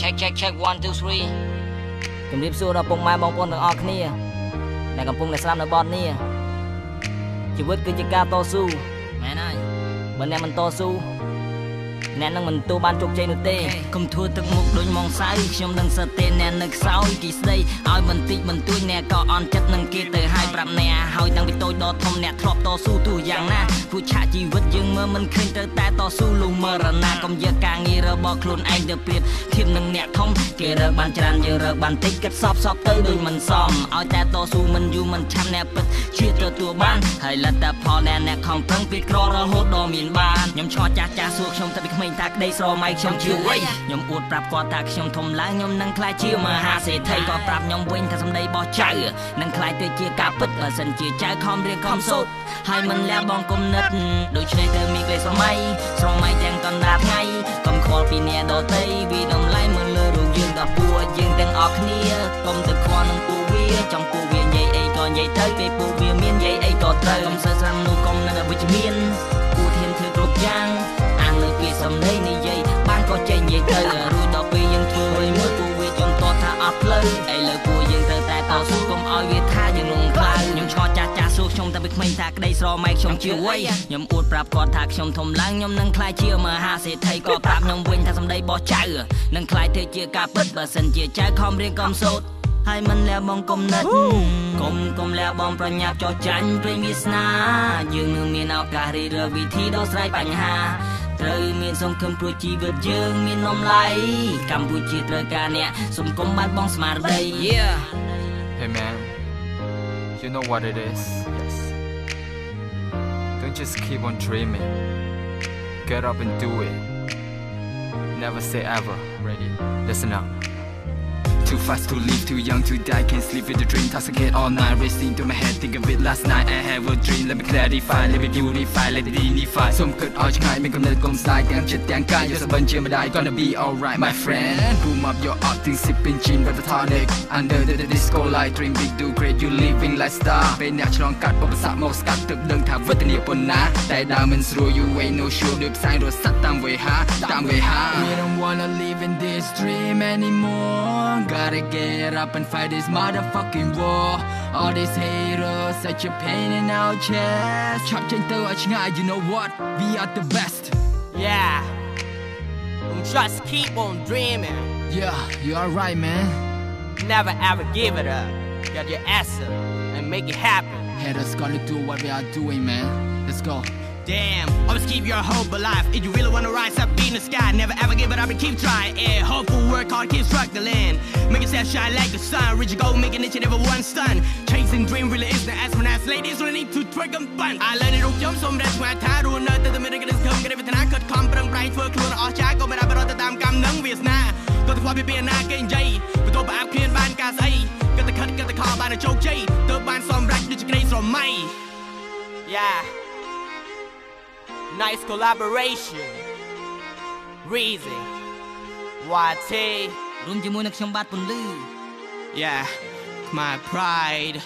check 1 2 3ជំរាបសួរដល់ពុកម៉ែបងប្អូនទាំងអស់គ្នាដែលកំពុងតែស្ដាប់នៅបទនេះជីវិតគឺជាការតស៊ូមែនហើយបើអ្នកមិនតស៊ូអ្នកនឹងមិនទទួលបានជោគជ័យនោះទេកុំធ្វើទឹកមុខដូចម៉ងសៅខ្ញុំនឹងសតេអ្នកនៅខ្សោយគេស្ដីឲ្យបន្តិចបន្តួចអ្នកក៏អន់ចិត្តនឹងគេទៅឲ្យប្រាប់អ្នកហើយតាំងពីតូចដល់ធំអ្នកធ្លាប់តស៊ូទោះយ៉ាងណាព្រោះឆាកជីវិតយើងមើលមិនឃើញទៅតែតស៊ូលុះមរណាកុំយកការងាររបស់ខ្លួនឯងទៅប្រៀបធៀបនឹងអ្នកធំគេរើបានច្រើនយើងរើបានតិចគិតសពទៅដូចមិនសមឲ្យតែតស៊ូមិនយូរមិនឆាប់អ្នកពិតជាទទួលបានហើយលទ្ធផលអ្នកខំប្រឹងពីក្ររហូតដល់មានបានខ្ញុំឆ្ងល់ចាស់សួរខ្ញុំទៅពីក្មេងតាក្ដីស្រមៃខ្ញុំជាវ័យខ្ញុំអួតប្រាប់គាត់ថាខ្ញុំធំឡើងខ្ញុំនឹងក្លាយជាមហាសេដ្ឋីគាត់ប្រាប់ខ្ញុំវិញថាសម្ដីរបស់ចៅនឹងក្លាយទៅជាការពិតបើសិនជាចៅខំរៀនខំសូត្រហើយមិនលះបង់គំនិតដូច្នេះទៅមានក្ដីស្រមៃទាំងកណ្ដាលថ្ងៃកុំខ្វល់ពីអ្នកដទៃវាតម្លៃមើលលើរូបយើងដល់ពួកយើងទាំងអស់គ្នាកុំទៅខ្វល់នឹងពួកវាចង់ពួកវានិយាយអីក៏និយាយទៅពេលពួកវាមាននិយាយអីក៏ត្រូវកុំសើស្រាំនោះកុំនៅវិជ្ជមានគួរធានធ្វើគ្រប់យ៉ាងអានលើពាក្យសម្ដីនិយាយបានក៏ចេញនិយាយទៅរួចដល់ពេលយើងធ្វើអ្វីមួយពួកវាចំតថាអត់ផ្លូវឥឡូវពួកយើងត្រូវតែតស៊ូកុំឲ្យវាថាយើងរងខ្លៅខ្ញុំឆ្ងល់ចាស់សួរខ្ញុំតាពីក្មេងថាក្ដីស្រមៃខ្ញុំជាវ័យខ្ញុំអួតប្រាប់គាត់ថាខ្ញុំធំឡើងខ្ញុំនឹងក្លាយជាមហាសេដ្ឋីក៏ប្រាប់ខ្ញុំវិញថាសម្ដីរបស់ចៅនឹងក្លាយទៅជាការពិតបើសិនជាចៅខំរៀនខំសូត្រហើយមិនលះបង់គំនិតកុំលះបង់ប្រញាប់ចោះចាញ់ព្រេងវាសនាយើងនឹងមានឱកាសរៀនវិធីដោះស្រាយបញ្ហាត្រូវមានសង្ឃឹមព្រោះជីវិតយើងមាននំឡៃកម្ពុជាត្រូវការអ្នកសង្គមបានបងស្មារតី Hey man, you know what it is? Yes. Don't just keep on dreaming. Get up and do it. Never say ever. Ready? Listen up. Too fast to live, too young to die. Can't sleep with a dream, tossing all night. Racing through my head, think of it last night. I have a dream, let me clarify. Let me beautify, let it unify. Some good arch guy, make them let come side. Gang shit, gang guy, you're a bunch of die. Gonna be alright, my friend. Boom up your acting, sipping gin, with the tonic. Under the disco light, dream big, do great. You living lifestyle. Bên nhà trong cắt, bông sạc màu cắt, thực đừng thả vứt tiền bồn ná. Tại diamonds through you ain't no sure. Được sign rồi sắt tam về ha. We don't wanna live in this dream anymore. Gotta get up and fight this motherfucking war. All these haters, such a pain in our chest. Chop trên tơ ở ngay, you know what? We are the best. Yeah. Just keep on dreaming. Yeah, you are right, man. Never ever give it up. Get your ass up and make it happen. Haters gonna do what we are doing, man. Let's go. Damn, always keep your hope alive. If you really wanna rise up in the sky, never ever give it up and keep trying. Yeah, hopeful, work hard, keep struggling. Make yourself shine like the sun. Reach your goal, make an inch and never one stun. Chasing dream really is the ass when ass ladies really need to trigger fun. I learned it on jump, so that's why I tired of another. The middle of this come, get everything I could come, but I'm bright for a clue. All shot, go, but I better time come nung with now. Got the quality being not getting jay. But don't buy clean ban gas a. Got the cut, got the car by the choke jay. The band some black, did you get from my? Yeah. Nice collaboration. Reason YT រួមជាមួយនឹងខ្ញុំបាទពន្លឺ Yeah, my pride.